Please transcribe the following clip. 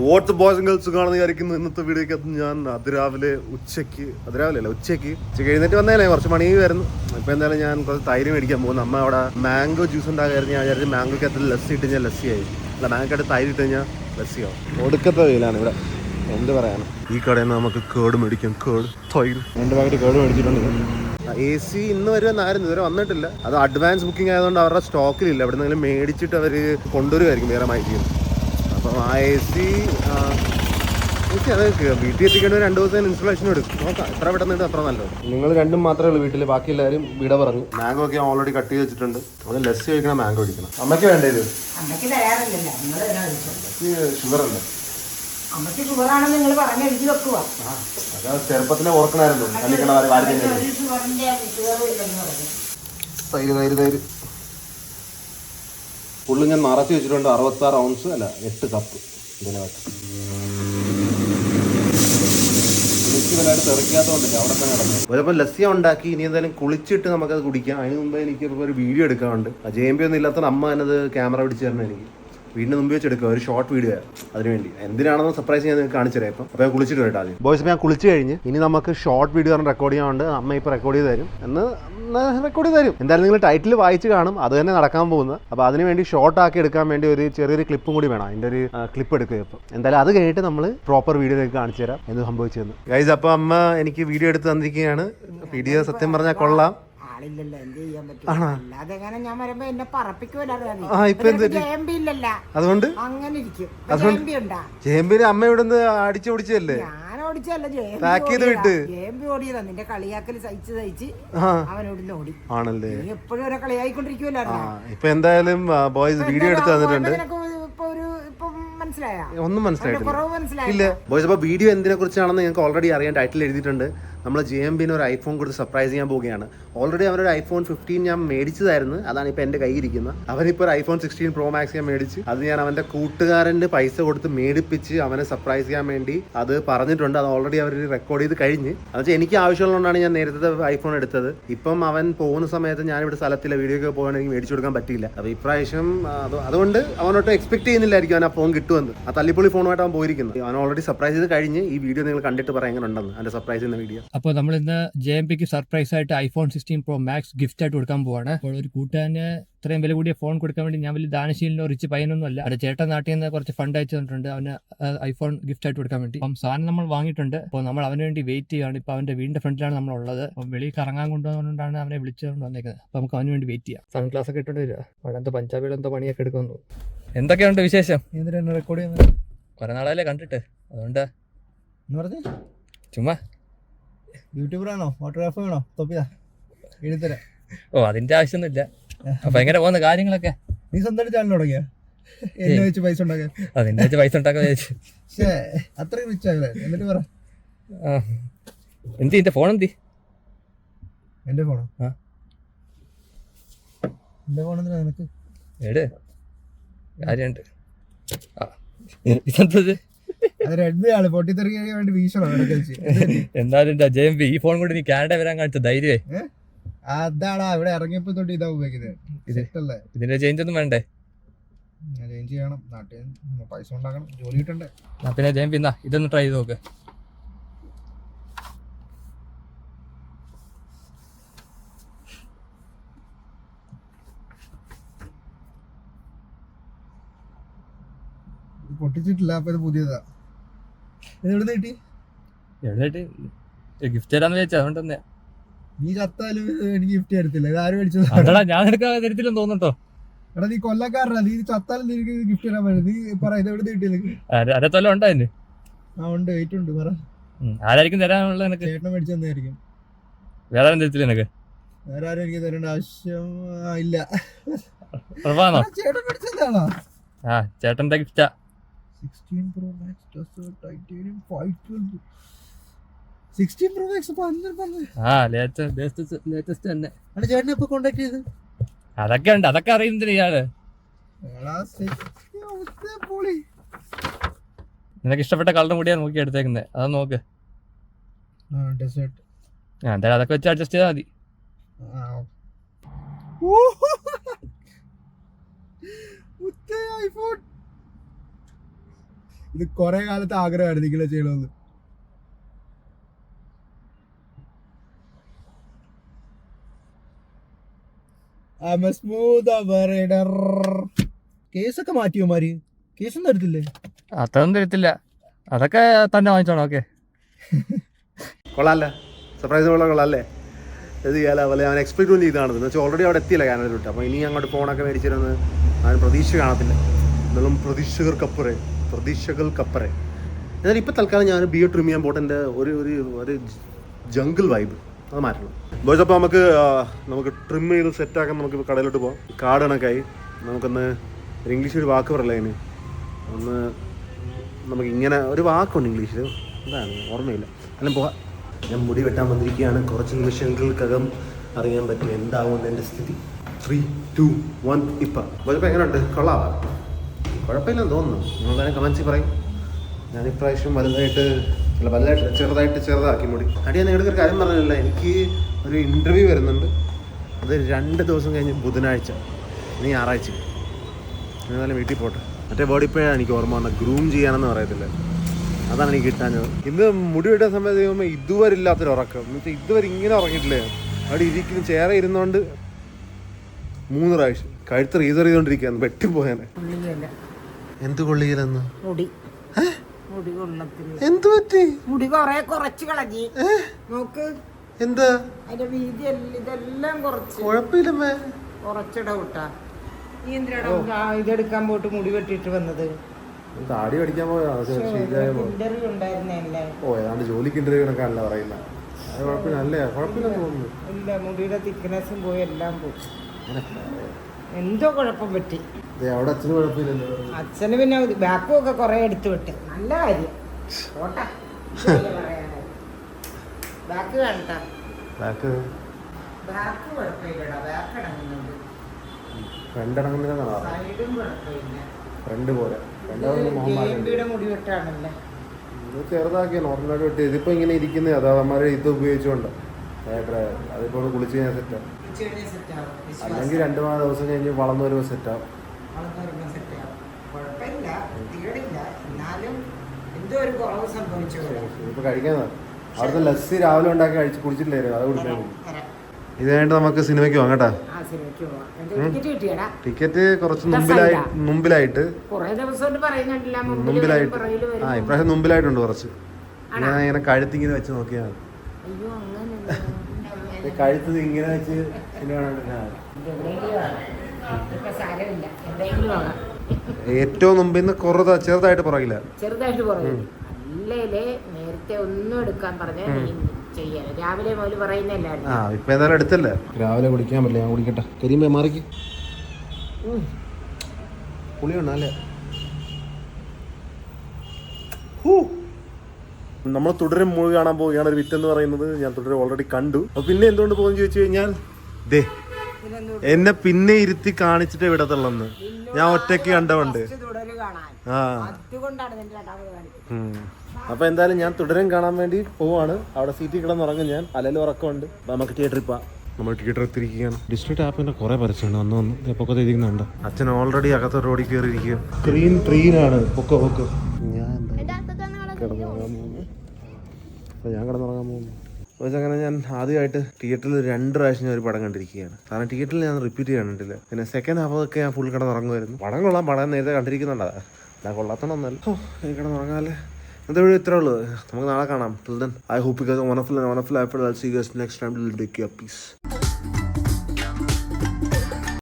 Watts boys and girls കാണുന്ന വിചാരിക്കുന്നു. ഇന്നത്തെ വീഡിയോക്കകത്ത് ഞാൻ ഉച്ചയ്ക്ക് എഴുന്നേറ്റ് വന്നേനെ കുറച്ച് മണി വരുന്നു. ഇപ്പം എന്തായാലും ഞാൻ കുറച്ച് തൈര് മേടിക്കാൻ പോകുന്നു. അമ്മ അവിടെ മാംഗോ ജ്യൂസ് ഉണ്ടാകായിരുന്നു. ഞാൻ വിചാരിച്ചു മാംഗോക്കകത്ത് ലസ്സി ഇട്ട് ഞാൻ ലസ്സിയായി. അല്ല, മാംഗോക്കകത്ത് തൈര് ഇട്ട് കഴിഞ്ഞാൽ ലസ്സിയാവും. ഒടുക്കത്തെ വെയിലാണ് ഇവിടെ, എന്ത് പറയാനും. ഈ കടയിൽ നിന്ന് നമുക്ക് കേട് മേടിക്കാം. കേട് തൈര് 2 പാക്കറ്റ് കേട് മേടിച്ചിട്ടുണ്ട്. AC ഇന്ന് വരുമെന്നായിരുന്നു, ഇതുവരെ വന്നിട്ടില്ല. അത് അഡ്വാൻസ് ബുക്കിംഗ് ആയതുകൊണ്ട് അവരുടെ സ്റ്റോക്കിലില്ല. എവിടെ നിന്നെങ്കിലും മേടിച്ചിട്ട് അവർ കൊണ്ടുവരുമായിരിക്കും വേറെ മാറ്റി. അപ്പം ആ AC അത് വീട്ടിൽ എത്തിക്കേണ്ട 2 ദിവസം ഇൻസ്റ്റലേഷൻ എടുക്കും. നോക്കാം എത്ര പെട്ടെന്ന് അത്ര നല്ലത്. നിങ്ങൾ രണ്ടും മാത്രമേ ഉള്ളൂ വീട്ടിൽ, ബാക്കി എല്ലാവരും ഇവിടെ പറഞ്ഞു. മാംഗോ ഒക്കെ ഓൾറെഡി കട്ട് ചെയ്ത് വെച്ചിട്ടുണ്ട്. അത് ലസ്സി കഴിക്കണം, മാംഗോ കഴിക്കണം. അമ്മയ്ക്ക് വേണ്ടത് ഷുഗർ അല്ലേ? അതാ ചെറുപ്പത്തിലെ ഓർക്കണായിരുന്നു. തൈര് ഫുള്ള് ഞാൻ മറച്ചു വെച്ചിട്ടുണ്ട്. 66 ഔൺസ് അല്ല 8 കപ്പ് ഇതിനകത്ത്. വലുതായിട്ട് തെറിക്കാത്തതുകൊണ്ടില്ല, അവിടെ തന്നെ കിടന്നു. ചിലപ്പോൾ ലസ്സിയ ഉണ്ടാക്കി. ഇനി എന്തായാലും കുളിച്ചിട്ട് നമുക്കത് കുടിക്കാം. അതിന് മുമ്പ് എനിക്ക് ഒരു വീഡിയോ എടുക്കാറുണ്ട്. JMB ഒന്നും ഇല്ലാത്തത് അമ്മ എന്നത് ക്യാമറ പിടിച്ച് തരണം. എനിക്ക് വീടിന് മുമ്പ് വെച്ചെടുക്കുക, ഒരു ഷോർട്ട് വീഡിയോ അതിന് വേണ്ടി. എന്തിനാണെന്ന് സർപ്രൈസ് ഞാൻ നിങ്ങൾക്ക് കാണിച്ചു തരാം. അപ്പോൾ ഞാൻ കുളിച്ചിട്ട് വരട്ടെ ആദ്യം. ബോയ്സ്, ഞാൻ കുളിച്ച് കഴിഞ്ഞ് ഇനി നമുക്ക് ഷോർട്ട് വീഡിയോ റെക്കോർഡ് ചെയ്യാനുണ്ട്. അമ്മ ഇപ്പോൾ റെക്കോർഡ് ചെയ്ത് തരും, റെക്കോർഡ് ചെയ്ത് തരും. എന്തായാലും നിങ്ങൾ ടൈറ്റിൽ വായിച്ച് കാണും, അത് തന്നെ നടക്കാൻ പോകുന്നത്. അപ്പോൾ അതിന് വേണ്ടി ഷോർട്ട് ആക്കി എടുക്കാൻ വേണ്ടി ഒരു ചെറിയൊരു ക്ലിപ്പും കൂടി വേണം. അതിൻ്റെ ഒരു ക്ലിപ്പ് എടുക്കുക. ഇപ്പോൾ എന്തായാലും അത് കഴിഞ്ഞിട്ട് നമ്മൾ പ്രോപ്പർ വീഡിയോ നിങ്ങൾക്ക് കാണിച്ചു തരാം എന്ത് സംഭവിച്ചതെന്ന്. ഗൈസ്, അപ്പോൾ അമ്മ എനിക്ക് വീഡിയോ എടുത്ത് തന്നിരിക്കുകയാണ്. വീഡിയോ സത്യം പറഞ്ഞാൽ കൊള്ളാം. അതുകൊണ്ട് JMB അമ്മ ഇവിടുന്ന് അടിച്ചു ഓടിച്ചല്ലേ? പാക്ക് ചെയ്ത് വിട്ട് ആണല്ലേ? ഇപ്പൊ എന്തായാലും ബോയ്സ് വീഡിയോ എടുത്ത് തന്നിട്ടുണ്ട്. ഒന്നും മനസ്സിലായിട്ടില്ല. ഇല്ല ബോയ്സ്, അപ്പോൾ വീഡിയോ എന്തിനെ കുറിച്ചാണെന്ന് ഞങ്ങൾക്ക് ഓൾറെഡി അറിയാൻ ടൈറ്റിൽ എഴുതിയിട്ടുണ്ട്. നമ്മൾ JMB ഒരു ഐഫോൺ കൊടുത്ത് സർപ്രൈസ് ചെയ്യാൻ പോവുകയാണ്. ഓൾറെഡി അവനൊരു iPhone 15 ഞാൻ മേടിച്ചതായിരുന്നു. അതാണ് ഇപ്പോൾ എൻ്റെ കയ്യിരിക്കുന്നത്. അവനിപ്പോൾ ഒരു iPhone 16 Pro Max ഞാൻ മേടിച്ച്, അത് ഞാൻ അവൻ്റെ കൂട്ടുകാരൻ്റെ പൈസ കൊടുത്ത് മേടിപ്പിച്ച് അവനെ സർപ്രൈസ് ചെയ്യാൻ വേണ്ടി അത് പറഞ്ഞിട്ടുണ്ട്. അത് ഓൾറെഡി അവർ റെക്കോർഡ് ചെയ്ത് കഴിഞ്ഞ്. എന്നുവെച്ചാൽ എനിക്ക് ആവശ്യമുള്ളതുകൊണ്ടാണ് ഞാൻ നേരത്തെ iPhone എടുത്തത്. ഇപ്പം അവൻ പോകുന്ന സമയത്ത് ഞാനിവിടെ സ്ഥലത്തില്ല, വീഡിയോ ഒക്കെ പോകാൻ എനിക്ക് മേടിച്ചു കൊടുക്കാൻ പറ്റിയില്ല. അപ്പോൾ ഇപ്രാവശ്യം അതുകൊണ്ട് അവനോട്ട് എക്സ്പെക്ട് ചെയ്യുന്നില്ലായിരിക്കും അവൻ ആ ഫോൺ കിട്ടുമെന്ന്. ആ തല്ലിപ്പൊളി ഫോണുമായിട്ട് അവൻ പോയിരിക്കുന്നത്. അവൻ ഓൾറെഡി സർപ്രൈസ് ചെയ്ത് കഴിഞ്ഞ്. ഈ വീഡിയോ നിങ്ങൾ കണ്ടിട്ട് പറയാൻ എങ്ങനെ ഉണ്ടെന്ന്, അതിൻ്റെ സർപ്രൈസ് ചെയ്യുന്ന വീഡിയോ. അപ്പോൾ നമ്മൾ ഇന്ന് JMBക്ക് സർപ്രൈസ് ആയിട്ട് iPhone 16 Pro Max ഗിഫ്റ്റ് ആയിട്ട് കൊടുക്കാൻ പോവാണ്. അപ്പോൾ ഒരു കൂട്ടുകാരന് ഇത്രയും വില കൂടിയ ഫോൺ കൊടുക്കാൻ വേണ്ടി ഞാൻ വലിയ ദാനശീലനോ റിച്ച് പയ്യനൊന്നും അല്ല. അവിടെ ചേട്ടൻ നാട്ടിൽ നിന്ന് കുറച്ച് ഫണ്ട് അയച്ചു തന്നിട്ടുണ്ട് അവന് iPhone ഗിഫ്റ്റ് ആയിട്ട് കൊടുക്കാൻ വേണ്ടി. അപ്പം സാധനം നമ്മൾ വാങ്ങിയിട്ടുണ്ട്. അപ്പോൾ നമ്മൾ അവന് വേണ്ടി വെയിറ്റ് ചെയ്യുകയാണ്. ഇപ്പോൾ അവൻ്റെ വീടിൻ്റെ ഫ്രണ്ടിലാണ് നമ്മളുള്ളത്. അപ്പം വെളിയിൽ കറങ്ങാൻ കൊണ്ടുവന്നുകൊണ്ടാണ് അവനെ വിളിച്ചുകൊണ്ട് വന്നേക്കുന്നത്. അപ്പോൾ നമുക്ക് അവന് വേണ്ടി വെയിറ്റ് ചെയ്യാം. സൺഗ്ലാസ് ഒക്കെ ഇട്ടുകൊണ്ട് വരിക. അവിടെ എന്തോ പഞ്ചാബികളെന്തോ പണിയൊക്കെ എടുക്കുന്നു. എന്തൊക്കെയുണ്ട് വിശേഷം? എന്തിനാണ് റെക്കോർഡ് ചെയ്യുന്നത്? കുറെ നാളല്ലേ കണ്ടിട്ട്, അതുകൊണ്ട് ചുമ്മാ. യൂട്യൂബറാണോ? ഫോട്ടോഗ്രാഫറാണോ? തൊപ്പിയാ എഴുതരാ. ഓ, അതിന്റെ ആവശ്യമൊന്നുമില്ല. അപ്പൊ എങ്ങനെ പോകുന്ന കാര്യങ്ങളൊക്കെ? നീ സ്വന്തമായിട്ട് ചാനൽ തുടങ്ങിയ എന്നെ വെച്ച് പൈസ ഉണ്ടാക്കാൻ? അതിനെ വെച്ച് പൈസ ഉണ്ടാക്കാൻ വിചാരിച്ചു. അത്രയും റിച്ച് ആകല്ലേ? എന്നിട്ട് പറ, എന്തി എന്റെ ഫോൺ എന്തി? എന്റെ ഫോണോ? എന്റെ ഫോൺ എന്തിനാ നിനക്ക്? ഏട് കാര്യമുണ്ട്. ഇതെന്തത്? റെഡ്മി ആണ്. പൊട്ടിത്തെറിക്കാൻ വേണ്ടി വീശണം. എന്തായാലും JMB ഈ ഫോൺ കൊണ്ട് നീ കാനഡ വരാൻ കാണിച്ച ധൈര്യമേ. അതാടാ ഇവിടെ ഇറങ്ങിയപ്പോ തൊട്ട് ഇതാ ഉപയോഗിക്കുന്നത്. ഇതിന്റെ ചേഞ്ച് ഒന്നും വേണ്ടേ? ചേഞ്ച് ചെയ്യണം. നാട്ടിൽ പൈസ ഉണ്ടാക്കണം, ജോലി കിട്ടണ്ടേ. പിന്നെ JMB എന്നാ ഇതൊന്ന് ട്രൈ ചെയ്ത് നോക്ക്. പൊട്ടിച്ചിട്ടില്ല, അപ്പൊ ഇത് പുതിയതാ. എവിടെ കിട്ടി? ഗിഫ്റ്റ് തരാന്ന് വിചാരിച്ചു, അതുകൊണ്ട് തന്നെ. നീ ചത്താലും എനിക്ക് ഗിഫ്റ്റ് തരത്തില്ല. ഇത് ആരും മേടിച്ചത്? ഞാൻ എടുക്കാൻ തരത്തില്ലെന്ന് തോന്നുന്നുണ്ടോ? എടാ നീ കൊല്ലക്കാരനാ. നീ ചത്താലും നിനക്ക് ഗിഫ്റ്റ് തരാൻ പറ്റും. നീ പറ, ഇത് എവിടെ കിട്ടിയില്ല? അരത്തൊല്ലം ഉണ്ടോ അതിന്? ആ ഉണ്ട്, വെയിറ്റ് ഉണ്ട്. പറ, ആരായിരിക്കും തരാനുള്ള? എനിക്ക് ചേട്ടനെ മേടിച്ചു തന്നായിരിക്കും. വേറെ ആരും തരത്തില്ല എനിക്ക്? വേറെ ആരും എനിക്ക് തരേണ്ട ആവശ്യം ഇല്ല. ചേട്ടൻ മേടിച്ചതാണോ? ആ, ചേട്ടന്റെ ഗിഫ്റ്റാ. 16 Pro Max Titanium 512. 16 Pro Max latest തന്നെ. ചേട്ടനെ ഇപ്പൊ കോണ്ടാക്ട് ചെയ്ത്? അതൊക്കെ ഉണ്ട്, അതൊക്കെ അറിയുന്നില്ല ഇയാള്. നിനക്ക് ഇഷ്ടപ്പെട്ട കളറും കൂടിയാ നോക്കി എടുത്തേക്കുന്നത്. അത് നോക്ക്. എന്തായാലും അതൊക്കെ വെച്ച് അഡ്ജസ്റ്റ് ചെയ്താൽ മതി. ഇത് കൊറേ കാലത്തെ ആഗ്രഹമായിരുന്നു ഇങ്ങനെ ചെയ്യണമെന്ന്. കേസൊക്കെ മാറ്റിയോമാര്, കേസൊന്നും എടുത്തില്ലേ? അതൊന്നും തരത്തില്ല, അതൊക്കെ തന്നെ വാങ്ങിച്ചോണം. ഓക്കെ, കൊള്ളാല്ലേ, സർപ്രൈസ് കൊള്ളാല്ലേ. ഇത് ചെയ്യാല പോലെ അവൻ എക്സ്പെക്ട് ചെയ്താണെന്ന് വെച്ചാൽ ഓൾറെഡി അവിടെ എത്തിയില്ല കാനഡയിലോട്ട്. അപ്പോൾ ഇനി അങ്ങോട്ട് ഫോണൊക്കെ മേടിച്ചിരുന്ന് അവൻ പ്രതീക്ഷ കാണത്തില്ല. എന്നാലും പ്രതീക്ഷകൾക്കപ്പുറേ. എന്നാലും ഇപ്പോൾ തൽക്കാലം ഞാൻ ബിയോ ട്രിം ചെയ്യാൻ പോട്ടെൻ്റെ ഒരു ജംഗിൾ വൈബ് അത് മാറ്റണം. ബോയ്സ്, അപ്പോൾ നമുക്ക് ട്രിം ചെയ്ത് സെറ്റാക്കാൻ നമുക്ക് കടയിലോട്ട് പോകാം. കാർഡ് കണക്കായി നമുക്കൊന്ന് ഇംഗ്ലീഷിൽ ഒരു വാക്ക് പറയല്ലേ അതിന്, ഒന്ന് നമുക്ക് ഇങ്ങനെ ഒരു വാക്കുണ്ട് ഇംഗ്ലീഷിൽ, എന്താണ് ഓർമ്മയില്ല. എല്ലാം പോകാം. ഞാൻ മുടി വെട്ടാൻ വന്നിരിക്കുകയാണ്. കുറച്ച് നിമിഷങ്ങൾക്കകം അറിയാൻ പറ്റും എന്താവും എൻ്റെ സ്ഥിതി. 3, 2, 1 ഇപ്പം. ബോയ്സ്, എങ്ങനെയുണ്ട്? കൊള്ളാവാ? കുഴപ്പമില്ലെന്ന് തോന്നുന്നു. നിങ്ങൾ തന്നെ കമൻസിൽ പറയും. ഞാൻ ഇപ്രാവശ്യം ചെറുതാക്കി മുടി. അടിയാൻ നിങ്ങളുടെ ഒരു കാര്യം പറഞ്ഞില്ല, എനിക്ക് ഒരു ഇൻ്റർവ്യൂ വരുന്നുണ്ട്. അത് 2 ദിവസം കഴിഞ്ഞ് ബുധനാഴ്ച, ഇനി ഞായറാഴ്ച. എന്നാലും വീട്ടിൽ പോട്ടെ. മറ്റേ ബോഡി ഇപ്പോഴാണ് എനിക്ക് ഓർമ്മ വന്നത്, ഗ്രൂം ചെയ്യാനെന്ന് പറയത്തില്ല, അതാണ് എനിക്ക് കിട്ടാഞ്ഞത്. ഇന്ന് മുടി വെട്ടാൻ സമയത്ത് കഴിയുമ്പോൾ ഇതുവരെ ഇല്ലാത്തൊരു ഉറക്കം. എന്നുവെച്ചാൽ ഇതുവരെ ഇങ്ങനെ ഉറങ്ങിയിട്ടില്ലേ. അവിടെ ഇരിക്കുന്ന ചേര ഇരുന്നോണ്ട് 3 പ്രാവശ്യം കഴുത്ത് റീസർ ചെയ്തോണ്ടിരിക്കുകയാണ്. വെട്ടിപ്പോയാനെ. എന്ത് കൊള്ളിയില്ലെന്ന്? മുടി കൊള്ളത്തില്ല. എന്ത് പറ്റി? മുടി കൊറേ കുറച്ച് കളഞ്ഞി നോക്ക്. എന്താ അതിന്റെ വീതി ഇതെല്ലാം കുറച്ച്. കുഴപ്പമില്ലമ്മേ, കുറച്ചിട വിട്ടാ. നീ എന്തിനാ ഇതെടുക്കാൻ പോയിട്ട് മുടി വെട്ടിട്ട് വന്നത്? താടി പഠിക്കാൻ പോയാ ഇന്റർവ്യൂ ഉണ്ടായിരുന്നല്ലേ? ഓ, ഏതാണ്ട് ജോലിക്ക് ഇന്റർവ്യൂ കണക്കാണല്ലോ പറയുന്നത്. അത് കുഴപ്പമില്ല, അല്ലേ? കുഴപ്പമില്ലെന്ന് തോന്നുന്നു. ഇല്ല, മുടിയുടെ തിക്നെസ്സും പോയി, എല്ലാം പോയി. എന്തോ കുഴപ്പം പറ്റി. അവിടെ അച്ഛന് കുഴപ്പമില്ലല്ലോ. അച്ഛന് പിന്നെ ബാക്കും ഒക്കെ കൊറേ എടുത്തു വിട്ട്. നല്ല കാര്യം. പോട്ടെ, ബാക്ക് കാണട്ടാ. ബാക്ക് കുഴപ്പമില്ലടാ, ബാക്ക് ഇടങ്ങുന്നുണ്ട്. സൈഡും കുഴപ്പമില്ല. ഫ്രണ്ട് പോലെ മുടി വെട്ടാണല്ലേ. ചെറുതാക്കിയ നോർമലായിട്ട് വെട്ടി. ഇതിപ്പോ ഇങ്ങനെ ഇരിക്കുന്നത് അതാവന്മാരെ ഇത് ഉപയോഗിച്ചുകൊണ്ട് അതിപ്പോ കുളിച്ച് ഞാൻ സെറ്റാവും. അല്ലെങ്കിൽ 2-3 ദിവസം കഴിഞ്ഞ് വളർന്നു വരുമ്പോൾ സെറ്റാവും. ഇപ്പൊ കഴിക്കാന്നാ. അവിടുത്തെ ലസ്സി രാവിലെ ഉണ്ടാക്കി കുടിച്ചിട്ടില്ലായിരുന്നു, അത് കുടിക്കാൻ. ഇത് കഴിഞ്ഞിട്ട് നമുക്ക് സിനിമയ്ക്ക് പോകാം കേട്ടാ. ടിക്കറ്റ് കുറച്ച് മുമ്പിലായിട്ട് ഇപ്രാവശ്യം മുമ്പിലായിട്ടുണ്ട് കുറച്ച്. ഞാൻ ഇങ്ങനെ കഴുത്തിങ്ങനെ വെച്ച് നോക്കിയാൽ കഴുത്ത് ഇങ്ങനെ വെച്ച് ഏറ്റവും മുമ്പിൽ നിന്ന് ചെറുതായിട്ട് പുറകില്ല. നേരത്തെ ഒന്നും എടുക്കാൻ പറഞ്ഞാൽ രാവിലെ മുതൽ പറയുന്നല്ലായിരുന്നു. ഇപ്പൊ ഏതായാലും എടുത്തല്ലേ, രാവിലെ കുടിക്കാൻ പറ്റില്ല. ഞാൻ കുടിക്കട്ടെ. കരിയുമ്പോ മാറിക്ക്. പുളിയുണ്ടല്ലേ. നമ്മൾ തുടരും മൂവി കാണാൻ പോവുകയാണ്. ഒരു വിറ്റ് എന്ന് പറയുന്നത് ഞാൻ തുടരും ഓൾറെഡി കണ്ടു. അപ്പൊ പിന്നെ എന്തുകൊണ്ട് പോകുന്നു ചോദിച്ചു കഴിഞ്ഞാൽ, എന്നെ പിന്നെ ഇരുത്തി കാണിച്ചിട്ടേ വിടത്തുള്ളന്ന് ഞാൻ ഒറ്റയ്ക്ക് കണ്ടവുണ്ട്. അപ്പൊ എന്തായാലും ഞാൻ തുടരും കാണാൻ വേണ്ടി പോവാണ്. അവിടെ സീറ്റിൽ കിടന്നുറങ്ങും ഞാൻ. അല്ലെങ്കിലും ഉറക്കമുണ്ട്. നമുക്ക് തിയേറ്ററിൽ പോവാം. നമ്മൾ തിയേറ്റർ എത്തിയിരിക്കുകയാണ്. ഡിസ്ട്രിക്ട് ആപ്പിന്റെ കുറെ പരസ്യമുണ്ട്. വന്ന് പൊക്കത്തെ ഇരിക്കുന്നുണ്ട്. അച്ഛൻ ഓൾറെഡി അകത്ത് റോഡിൽ കയറിയിരിക്കുക. ട്രെയിനാണ് പൊക്കോ. ഞാൻ കിടന്നുറങ്ങാൻ പോകുന്നു. ഞാൻ കിടന്നുറങ്ങാൻ പോകുന്നു. അങ്ങനെ ഞാൻ ആദ്യമായിട്ട് തിയേറ്ററിൽ 2 പ്രാവശ്യം ഒരു പടം കണ്ടിരിക്കുകയാണ്. കാരണം തിയേറ്ററിൽ ഞാൻ റിപ്പീറ്റ് ചെയ്യാനിട്ടില്ല. പിന്നെ സെക്കൻഡ് ഹാഫൊക്കെ ഞാൻ ഫുൾ കിടന്നുറങ്ങുമായിരുന്നു. പടം കൊള്ളാം, പടം നേരത്തെ കണ്ടിരിക്കുന്നുണ്ടാ. ഞാൻ കൊള്ളാത്തണമെന്നല്ല. കിടന്നുറങ്ങാല്ലേ. ഇത്രേ ഉള്ളൂ. നമുക്ക് നാളെ കാണാം. Till then I hope you guys wonderful episode. I'll see you guys next time. Take care. Peace.